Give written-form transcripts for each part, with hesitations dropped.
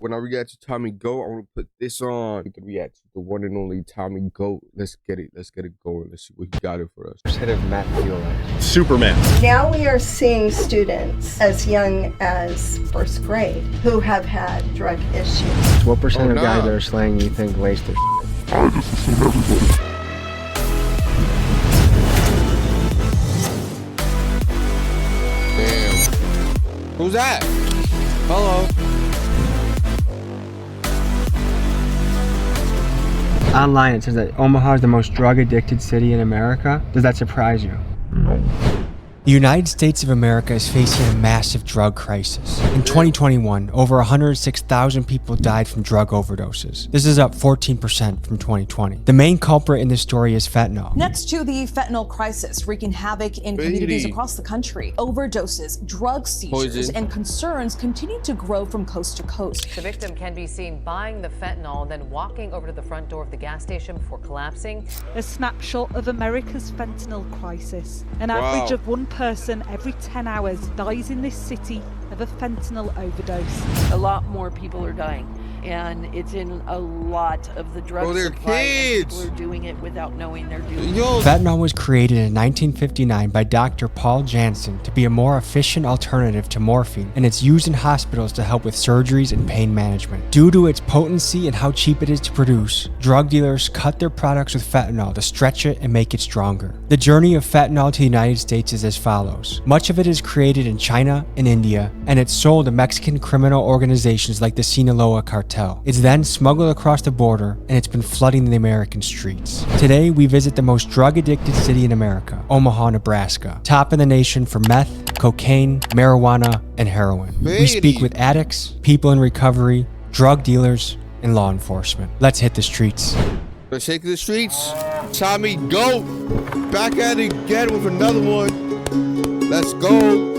when I react to Tommy Goat, I want to put this on. We can react to the one and only Tommy Goat. Let's get it going. Let's see what he got it for us. Head of Matt feel like? Superman. Now we are seeing students as young as first grade who have had drug issues. What percent of guys that are slaying you think lace their shit? Who's that? Hello. Online it says that Omaha is the most drug-addicted city in America. Does that surprise you? No. The United States of America is facing a massive drug crisis. In 2021, over 106,000 people died from drug overdoses. This is up 14% from 2020. The main culprit in this story is fentanyl. Next to the fentanyl crisis wreaking havoc in communities across the country, overdoses, drug seizures, and concerns continue to grow from coast to coast. The victim can be seen buying the fentanyl, then walking over to the front door of the gas station before collapsing. A snapshot of America's fentanyl crisis. An average of one person every 10 hours dies in this city of a fentanyl overdose. A lot more people are dying, and it's in a lot of the drug supply. And people are doing it without knowing they're doing it. Fentanyl was created in 1959 by Dr. Paul Janssen to be a more efficient alternative to morphine, and it's used in hospitals to help with surgeries and pain management. Due to its potency and how cheap it is to produce, drug dealers cut their products with fentanyl to stretch it and make it stronger. The journey of fentanyl to the United States is as follows. Much of it is created in China and India, and it's sold to Mexican criminal organizations like the Sinaloa cartel. It's then smuggled across the border, and it's been flooding the American streets. Today, we visit the most drug-addicted city in America, Omaha, Nebraska, top in the nation for meth, cocaine, marijuana, and heroin. We speak with addicts, people in recovery, drug dealers, and law enforcement. Let's hit the streets. Let's take the streets. Tommy Goat back at it again with another one. Let's go.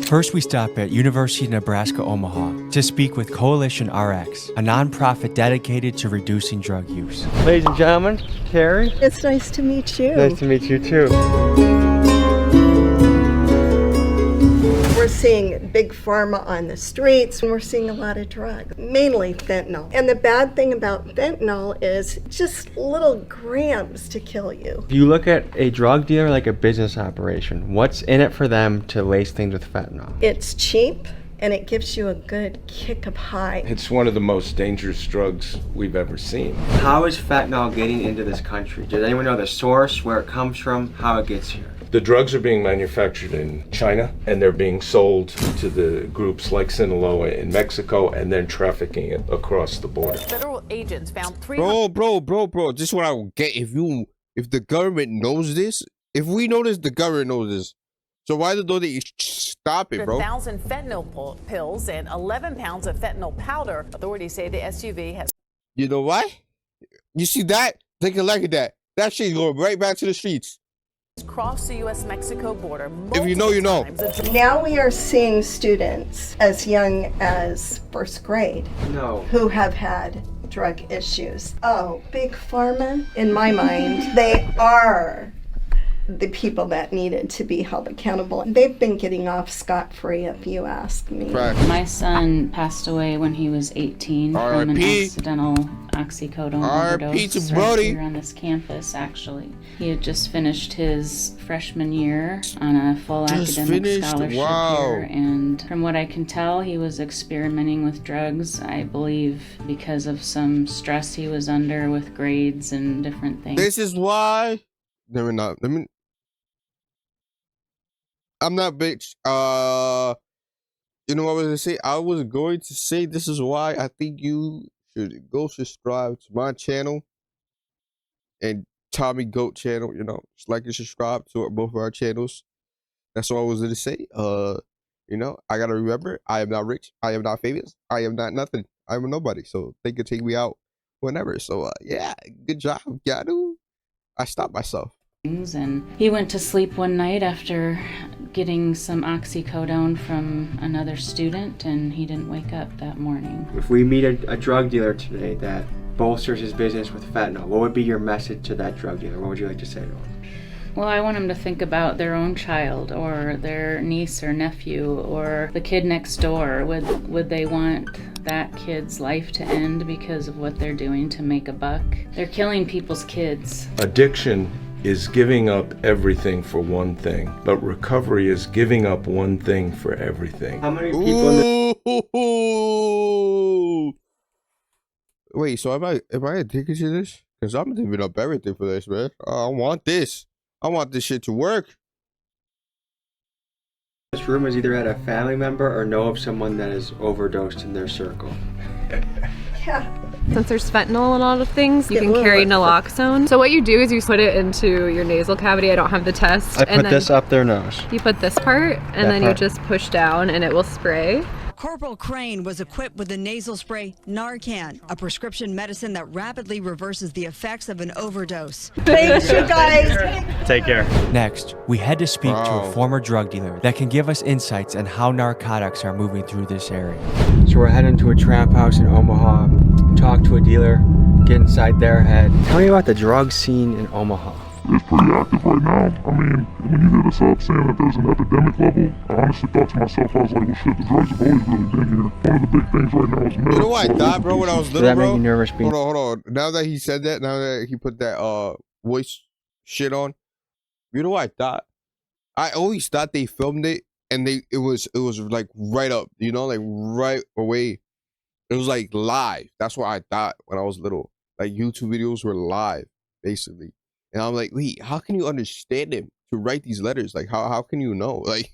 First, we stop at University of Nebraska, Omaha to speak with Coalition RX, a nonprofit dedicated to reducing drug use. Ladies and gentlemen, Carrie. It's nice to meet you. Nice to meet you too. We're seeing big pharma on the streets, and we're seeing a lot of drugs, mainly fentanyl. And the bad thing about fentanyl is just little grams to kill you. If you look at a drug dealer like a business operation, what's in it for them to lace things with fentanyl? It's cheap, and it gives you a good kick of high. It's one of the most dangerous drugs we've ever seen. How is fentanyl getting into this country? Does anyone know the source, where it comes from, how it gets here? The drugs are being manufactured in China, and they're being sold to the groups like Sinaloa in Mexico, and then trafficking it across the border. Federal agents found three. Bro. This is what I will get if the government knows this. If we know this, the government knows this. So why don't they stop it, bro? 1,000 fentanyl pills and 11 pounds of fentanyl powder. Authorities say the SUV has. You know why? You see that? Take a look at that. That shit going right back to the streets. Crossed the U.S.-Mexico border. If you know, you know. Now we are seeing students as young as first grade who have had drug issues. Oh, big pharma, in my mind, they are the people that needed to be held accountable. They've been getting off scot-free, if you ask me. My son passed away when he was 18 from an accidental oxycodone overdose right here on this campus, actually. He had just finished his freshman year on a full academic scholarship here, and from what I can tell, he was experimenting with drugs, I believe, because of some stress he was under with grades and different things. This is why... I'm not bitch. You know what I was gonna say? I was going to say this is why I think you should go subscribe to my channel and Tommy Goat channel. You know, just like and subscribe to both of our channels. That's all I was gonna say. You know, I gotta remember, I am not rich, I am not famous, I am not nothing. I'm a nobody. So they can take me out whenever. So yeah, good job, Yanu. I stopped myself. And he went to sleep one night after getting some oxycodone from another student, and he didn't wake up that morning. If we meet a drug dealer today that bolsters his business with fentanyl, what would be your message to that drug dealer? What would you like to say to him? Well, I want them to think about their own child or their niece or nephew or the kid next door. Would they want that kid's life to end because of what they're doing to make a buck? They're killing people's kids. Addiction is giving up everything for one thing, but recovery is giving up one thing for everything. How many people Wait, so am I addicted to this? Because I'm giving up everything for this, man. I want this. I want this shit to work. This room has either had a family member or know of someone that has overdosed in their circle. Yeah. Since there's fentanyl in a lot of things, you can carry naloxone. So what you do is you put it into your nasal cavity. I don't have the test. I put this up their nose. You put this part, and then you just push down, and it will spray. Corporal Crane was equipped with the nasal spray Narcan, a prescription medicine that rapidly reverses the effects of an overdose. Thanks, you guys. Take care. Next, we had to speak to a former drug dealer that can give us insights on how narcotics are moving through this area. So we're heading to a trap house in Omaha, talk to a dealer, get inside their head. Tell me about the drug scene in Omaha. It's pretty active right now. I mean, when you hit us up saying that there's an epidemic level, I honestly thought to myself, I was like, well, shit, the drugs have always really been here. One of the big things right now is meth. You know what I thought, bro, when I was little, Does that bro? make you nervous, B? Hold on. Now that he said that, now that he put that voice shit on, you know what I thought? I always thought they filmed it and it was like right up, you know, like right away. It was like live. That's what I thought when I was little. Like YouTube videos were live, basically. And I'm like, wait, how can you understand him to write these letters? Like, how can you know? Like,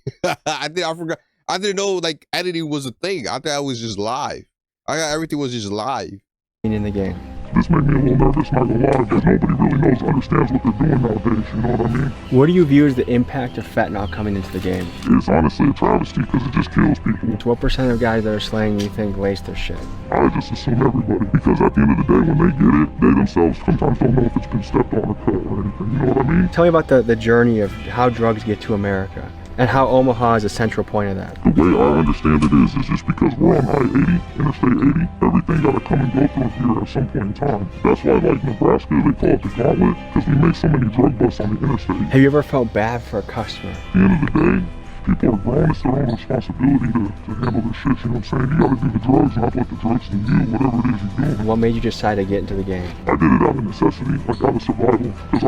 I forgot. I didn't know like editing was a thing. I thought it was just live. I thought everything was just live. In the game. This made me a little nervous, not gonna lie, because nobody really understands what they're doing nowadays, you know what I mean? What do you view as the impact of fentanyl coming into the game? It's honestly a travesty because it just kills people. So what percent of guys that are slaying you think lace their shit? I just assume everybody, because at the end of the day, when they get it, they themselves sometimes don't know if it's been stepped on or cut or anything, you know what I mean? Tell me about the journey of how drugs get to America and how Omaha is a central point of that. The way I understand it is just because we're on I-80, Interstate 80, everything gotta come and go through here at some point in time. That's why, like Nebraska, they call it the gauntlet, because we make so many drug busts on the interstate. Have you ever felt bad for a customer? At the end of the day, people are grown, it's their own responsibility to handle their shit, you know what I'm saying? You gotta do the drugs, not let the drugs do you, whatever it is you're doing. What made you decide to get into the game? I did it out of necessity, like out of survival, because I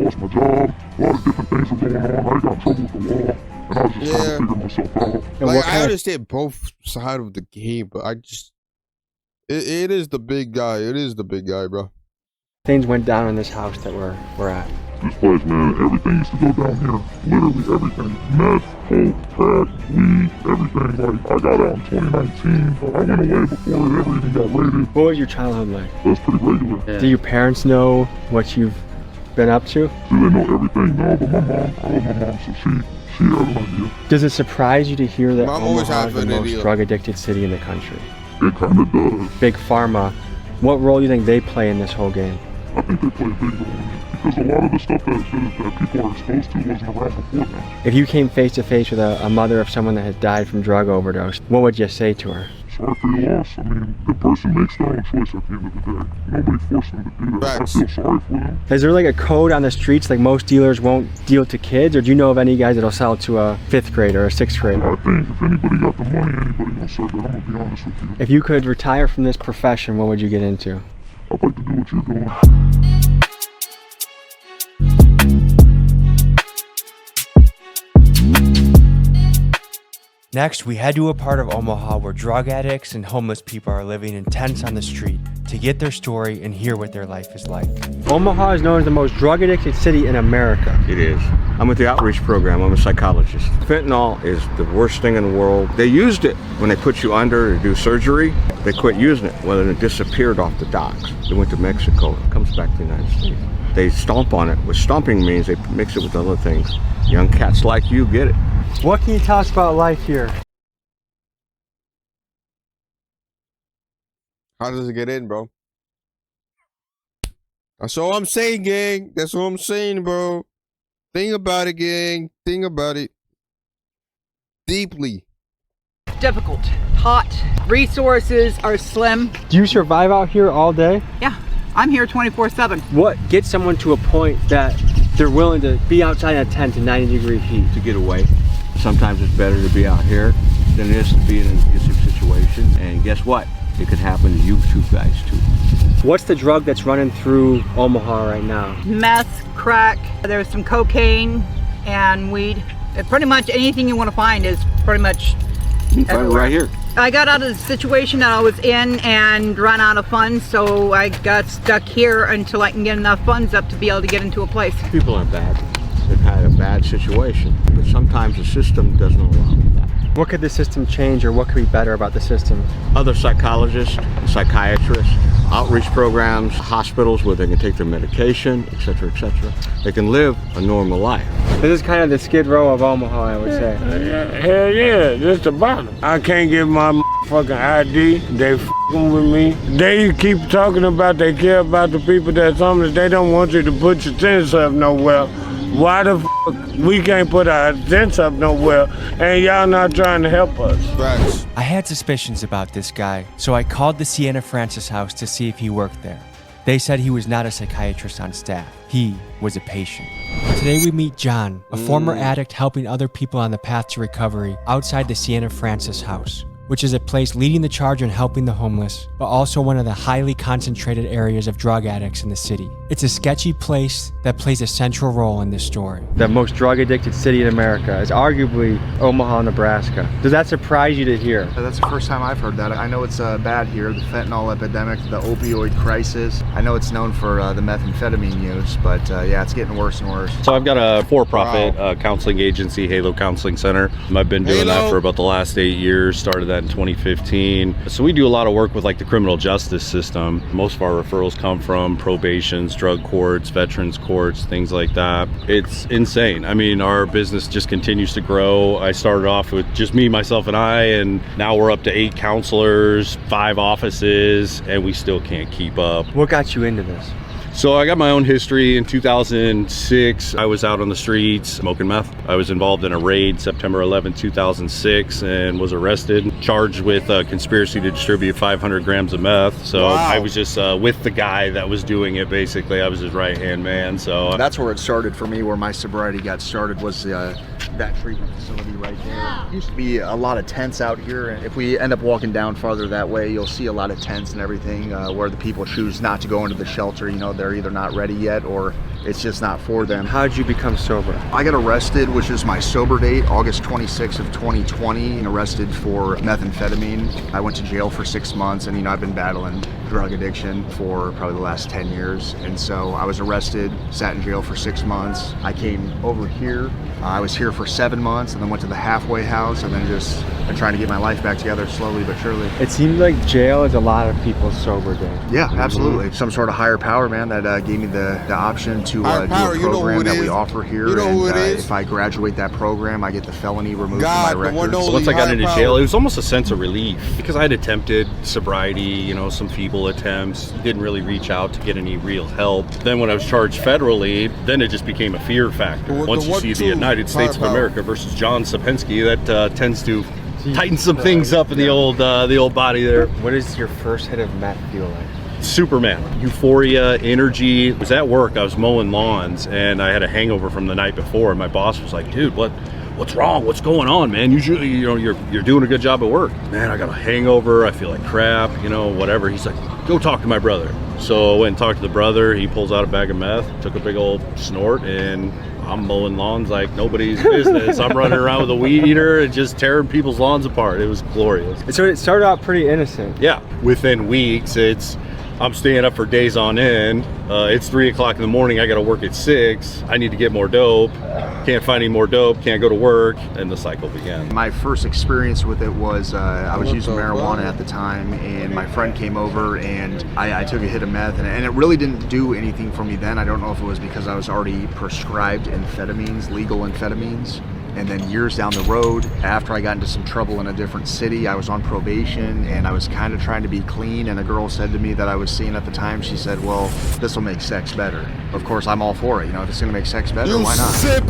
lost my job, a lot of different things were going on, I got in trouble with the law. And I was just trying to figure myself out. Like, I understand both sides of the game, but I just... It is the big guy. It is the big guy, bro. Things went down in this house that we're at. This place, man, everything used to go down here. Literally everything. Meth, coke, crack, weed, everything. Like, I got out in 2019, but I went away before it ever even got raided. What was your childhood like? It was pretty regular. Yeah. Do your parents know what you've been up to? Do they know everything? No, but my mom, I love my mom, so she has an idea. Does it surprise you to hear that Omaha is the most idea. drug-addicted city in the country? It kind of does. Big Pharma, what role do you think they play in this whole game? I think they play a big role in it, because a lot of the stuff that people are exposed to wasn't around before them. If you came face-to-face with a mother of someone that had died from drug overdose, what would you say to her? Sorry for your loss. I mean, the person makes their own choice at the end of the day. Nobody forced them to do that. I feel sorry for them. Is there like a code on the streets, like most dealers won't deal to kids, or do you know of any guys that'll sell to a 5th grader or a 6th grader? I think if anybody got the money, anybody will serve it. I'm gonna be honest with you. If you could retire from this profession, what would you get into? I'd like to do what you're doing. Next, we head to a part of Omaha where drug addicts and homeless people are living in tents on the street to get their story and hear what their life is like. Omaha is known as the most drug-addicted city in America. It is. I'm with the outreach program. I'm a psychologist. Fentanyl is the worst thing in the world. They used it when they put you under to do surgery. They quit using it. Well, then it disappeared off the docks. It went to Mexico. It comes back to the United States. They stomp on it. What stomping means, they mix it with other things. Young cats like you get it. What can you tell us about life here? How does it get in, bro? That's all I'm saying, gang. That's all I'm saying, bro. Think about it, gang. Think about it. Deeply. Difficult. Hot. Resources are slim. Do you survive out here all day? Yeah. I'm here 24/7. What gets someone to a point that They're willing to be outside in a tent in 90-degree heat. To get away. Sometimes it's better to be out here than it is to be in an abusive situation. And guess what? It could happen to you two guys too. What's the drug that's running through Omaha right now? Meth, crack, there's some cocaine and weed. Pretty much anything you want to find is pretty much You can find it right here. I got out of the situation that I was in and ran out of funds, so I got stuck here until I can get enough funds up to be able to get into a place. People aren't bad. They've had a bad situation, but sometimes the system doesn't allow that. What could the system change, or what could be better about the system? Other psychologists, psychiatrists, outreach programs, hospitals where they can take their medication, etc., etc. They can live a normal life. This is kind of the Skid Row of Omaha, I would say. Hell yeah, this the bottom. I can't get my fucking ID. They f***ing with me. They keep talking about they care about the people that's homeless. They don't want you to put your tents up nowhere. Why the f*** we can't put our tents up nowhere and y'all not trying to help us? Right. I had suspicions about this guy, so I called the Sienna Francis house to see if he worked there. They said he was not a psychiatrist on staff. He was a patient. Today we meet John, a former addict helping other people on the path to recovery outside the Sienna Francis house, which is a place leading the charge in helping the homeless, but also one of the highly concentrated areas of drug addicts in the city. It's a sketchy place that plays a central role in this story. The most drug-addicted city in America is arguably Omaha, Nebraska. Does that surprise you to hear? That's the first time I've heard that. I know it's bad here, the fentanyl epidemic, the opioid crisis. I know it's known for the methamphetamine use, but yeah, it's getting worse and worse. So I've got a for-profit counseling agency, Halo Counseling Center. I've been doing that for about the last 8 years, started that in 2015. So we do a lot of work with like the criminal justice system. Most of our referrals come from probations, drug courts, veterans courts, things like that. It's insane. I mean, our business just continues to grow. I started off with just me, myself, and I, and now we're up to 8 counselors, 5 offices, and we still can't keep up. What got you into this? So I got my own history. In 2006, I was out on the streets smoking meth. I was involved in a raid September 11, 2006, and was arrested, charged with conspiracy to distribute 500 grams of meth. So I was just with the guy that was doing it, basically. I was his right-hand man. So that's where it started for me, where my sobriety got started, was that treatment facility right there. There used to be a lot of tents out here. If we end up walking down farther that way, you'll see a lot of tents and everything where the people choose not to go into the shelter. You know, they're either not ready yet or it's just not for them. How did you become sober? I got arrested, which is my sober date, August 26th of 2020, and arrested for methamphetamine. I went to jail for 6 months, and I've been battling drug addiction for probably the last 10 years. And so I was arrested, sat in jail for 6 months. I came over here. I was here for 7 months, and then went to the halfway house, and then just been trying to get my life back together slowly but surely. It seems like jail is a lot of people's sober day. Yeah, absolutely. Some sort of higher power, man, that gave me the option to do a program that we offer here. If I graduate that program, I get the felony removed from my record. So once I got into jail, it was almost a sense of relief because I had attempted sobriety, some feeble attempts, didn't really reach out to get any real help. Then when I was charged federally, then it just became a fear factor. Once you see the United States of America versus John Sapinski, that tends to tighten some things up in the old body there. What does your first hit of meth feel like? Superman. Euphoria, energy. I was at work, I was mowing lawns, and I had a hangover from the night before, and my boss was like, dude, what's wrong? What's going on, man? Usually, you're doing a good job at work. Man, I got a hangover, I feel like crap, whatever. He's like, go talk to my brother. So I went and talked to the brother. He pulls out a bag of meth, took a big old snort, and I'm mowing lawns like nobody's business. I'm running around with a weed eater and just tearing people's lawns apart. It was glorious. So it started out pretty innocent. Yeah, within weeks, I'm staying up for days on end. It's 3 o'clock in the morning. I got to work at 6. I need to get more dope. Can't find any more dope. Can't go to work. And the cycle began. My first experience with it was I was using marijuana at the time, and my friend came over, and I took a hit of meth, and it really didn't do anything for me then. I don't know if it was because I was already prescribed amphetamines, legal amphetamines. And then years down the road, after I got into some trouble in a different city, I was on probation and I was kind of trying to be clean, and a girl said to me that I was seeing at the time, she said, well, this will make sex better. Of course, I'm all for it. If it's gonna make sex better, why not? Sip.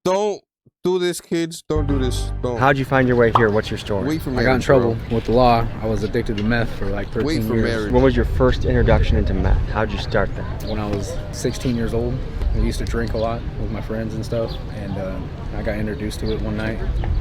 Don't do this, kids. Don't do this. Don't. How'd you find your way here? What's your story? Wait for I marriage, got in trouble bro. with the law. I was addicted to meth for like 13 Wait for years. marriage. What was your first introduction into meth? How'd you start that? When I was 16 years old, I used to drink a lot with my friends and stuff, and I got introduced to it one night.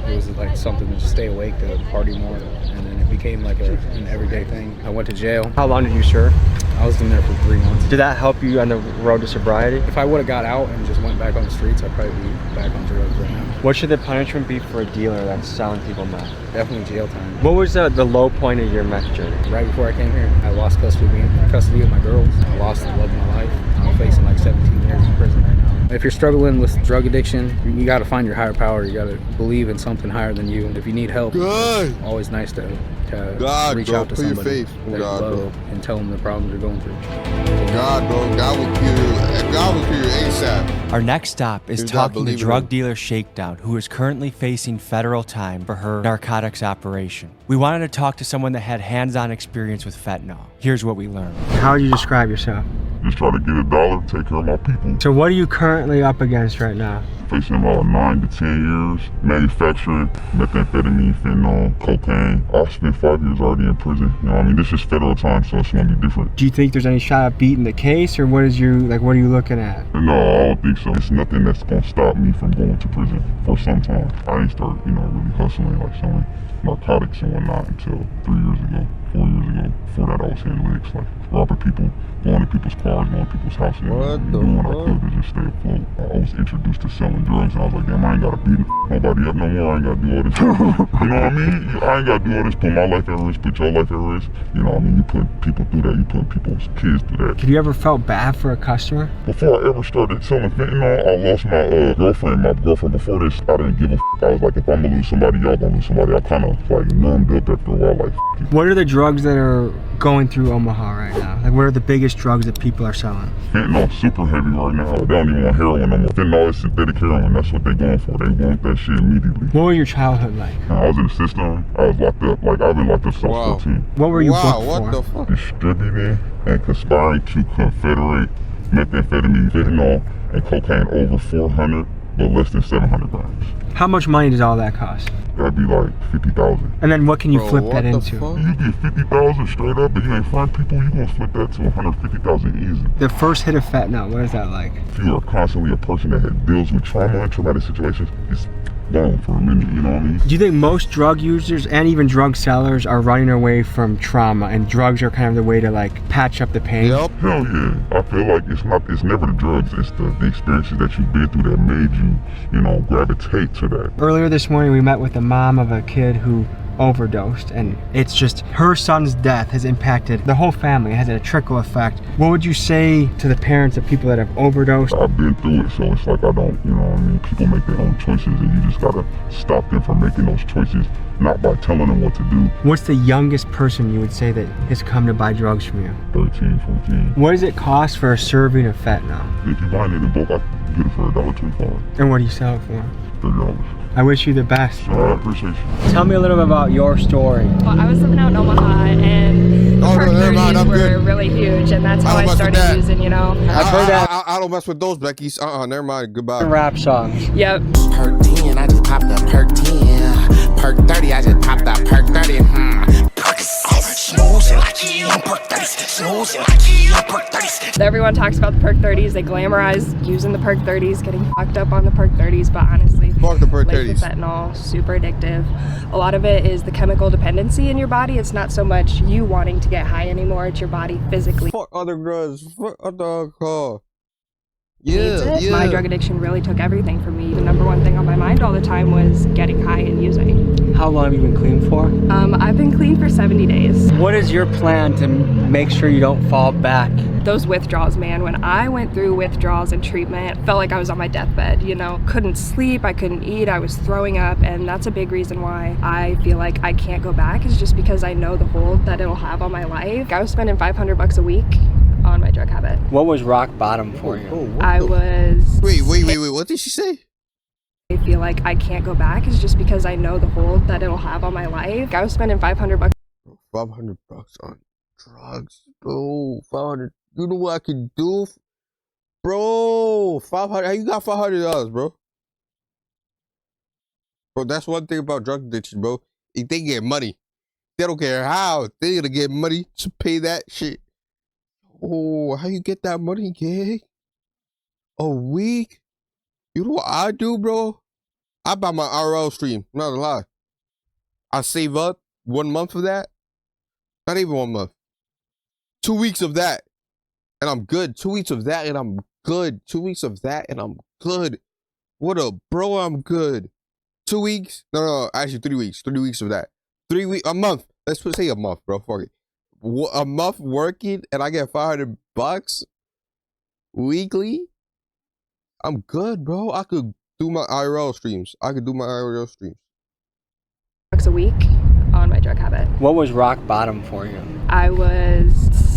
It was like something to stay awake, to party more, and then it became like an everyday thing. I went to jail. How long did you serve? I was in there for 3 months. Did that help you on the road to sobriety? If I would have got out and just went back on the streets, I'd probably be back on drugs right now. What should the punishment be for a dealer that's selling people meth? Definitely jail time. What was the low point of your meth journey? Right before I came here, I lost custody of my girls. I lost the love of my life. I'm facing like 17 years in prison right now. If you're struggling with drug addiction, you got to find your higher power. You got to believe in something higher than you. If you need help, it's always nice to reach out to somebody that you love and tell them the problems you're going through. God, bro. God will cure you ASAP. Our next stop is talking to drug dealer Shakedown, who is currently facing federal time for her narcotics operation. We wanted to talk to someone that had hands-on experience with fentanyl. Here's what we learned. How would you describe yourself? Just try to get $1, take care of my people. So what are you currently up against right now? Facing about 9 to 10 years, manufacturing methamphetamine, fentanyl, cocaine. I've spent 5 years already in prison. You know what I mean? This is federal time, so it's gonna be different. Do you think there's any shot at beating the case, or what are you looking at? No, I don't think so. It's nothing that's gonna stop me from going to prison for some time. I didn't start, really hustling, like selling narcotics and whatnot until 3 years ago, 4 years ago. Before that, I was hitting licks, like robbing people, going to people's cars, going to people's houses, doing what I could to just stay afloat. I was introduced to selling drugs, and I was like, damn, I ain't gotta beat nobody up no more. I ain't gotta do all this. You know what I mean? I ain't gotta do all this. Put my life at risk, put your life at risk. You know what I mean? You put people through that. You put people's kids through that. Have you ever felt bad for a customer? Before I ever started selling fentanyl, I lost my girlfriend. My girlfriend before this, I didn't give a I was like, if I'm gonna lose somebody, y'all gonna lose somebody. I kind of like numbed up after a while. Like, what are the drugs that are going through Omaha right now? Like, what are the biggest drugs that people are selling? Fentanyl's super heavy right now. They don't even want heroin no more. Fentanyl is synthetic heroin. That's what they're going for. They want that shit immediately. What was your childhood like? I was in the system. I was locked up. Like, I've been locked up since I was 14. What were you booked for? What the fuck? Distributing and conspiring to confederate methamphetamine, fentanyl, and cocaine over 400, but less than 700 grams. How much money does all that cost? That'd be like 50,000. And then what can you flip that into? You get 50,000 straight up, but you ain't front people, you gonna flip that to 150,000 easy. The first hit of fentanyl, what is that like? If you are constantly a person that deals with trauma and traumatic situations, it's gone for a minute, you know what I mean? Do you think most drug users and even drug sellers are running away from trauma, and drugs are kind of the way to like patch up the pain? Yep. Hell yeah. I feel like it's never the drugs, it's the experiences that you've been through that made you, gravitate to that. Earlier this morning, we met with the mom of a kid who overdosed, and it's just her son's death has impacted the whole family. It has a trickle effect. What would you say to the parents of people that have overdosed? I've been through it, so it's like I don't, people make their own choices, and you just gotta stop them from making those choices, not by telling them what to do. What's the youngest person you would say that has come to buy drugs from you? 13, 14. What does it cost for a serving of fentanyl? If you buy it in bulk, I can get it for $1.25. And what do you sell it for? $30. I wish you the best. I appreciate you. Tell me a little bit about your story. Well, I was living out in Omaha, and the perk 30s were really huge, and that's how I started using, I've heard that. I don't mess with those, Becky's. Never mind. Goodbye. Rap songs. Yep. Perk 10, I just popped the perk 10. Perk 30, I just popped the perk 30. Everyone talks about the perk 30s. They glamorize using the perk 30s, getting fucked up on the perk 30s, but honestly, fuck the perk 30s. Fentanyl, super addictive. A lot of it is the chemical dependency in your body. It's not so much you wanting to get high anymore. It's your body physically. Fuck other drugs. Fuck other alcohol. My drug addiction really took everything from me. The number one thing on my mind all the time was getting high and using. How long have you been clean for? I've been clean for 70 days. What is your plan to make sure you don't fall back? Those withdrawals, man, when I went through withdrawals and treatment, it felt like I was on my deathbed, Couldn't sleep, I couldn't eat, I was throwing up, and that's a big reason why I feel like I can't go back, is just because I know the hold that it'll have on my life. I was spending $500 a week on my drug habit. What was rock bottom for you? I was... Wait, what did she say? I feel like I can't go back is just because I know the hold that it'll have on my life. I was spending $500. $500 on drugs, bro. 500. You know what I can do, bro? 500. How you got $500, bro? Bro, that's one thing about drug addiction, bro. If they get money, they don't care how. They gonna get money to pay that shit. Oh, how you get that money, gang? A week? You know what I do, bro? I buy my RL stream. Not a lie. I save up 1 month of that. Not even 1 month. 2 weeks of that, and I'm good. 2 weeks of that, and I'm good. 2 weeks of that, and I'm good. What up, bro? I'm good. 2 weeks? No, actually 3 weeks. 3 weeks of that. 3 weeks, a month. Let's say a month, bro. Fuck it. A month working, and I get $500 weekly. I'm good, bro. I could do my IRL streams. Bucks a week on my drug habit. What was rock bottom for you? I was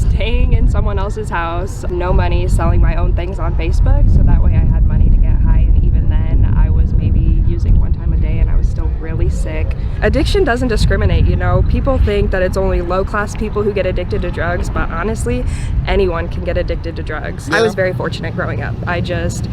staying in someone else's house, no money, selling my own things on Facebook, so that way I had money to get high, and even then I was maybe using 1 time a day and I was still really sick. Addiction doesn't discriminate, you know. People think that it's only low-class people who get addicted to drugs, but honestly, anyone can get addicted to drugs. Yeah. I was very fortunate growing up.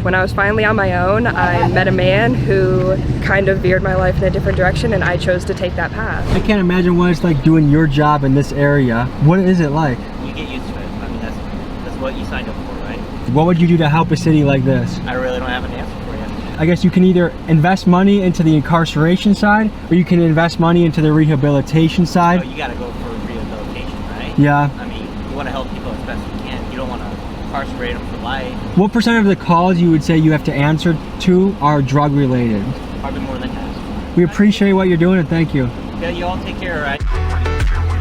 When I was finally on my own, I met a man who kind of veered my life in a different direction, and I chose to take that path. I can't imagine what it's like doing your job in this area. What is it like? You get used to it. I mean, that's what you signed up for, right? What would you do to help a city like this? I really don't have an answer for you. I guess you can either invest money into the incarceration side, or you can invest money into the rehabilitation side. So you gotta go for rehabilitation, right? Yeah. I mean, you wanna help people as best you can. You don't wanna incarcerate them for life. What percent of the calls you would say you have to answer to are drug related? Probably more than half. We appreciate what you're doing, and thank you. Yeah, you all take care, right?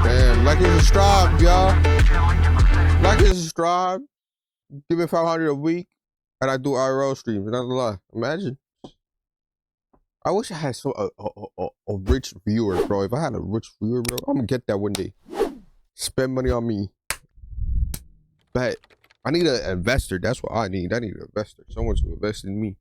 Damn, like and subscribe, y'all. Like and subscribe. Give me $500 a week, and I do IRL streams. Not a lie. Imagine. I wish I had a rich viewer, bro. If I had a rich viewer, bro, I'm gonna get that one day. Spend money on me. But I need an investor. That's what I need. I need an investor. Someone to invest in me.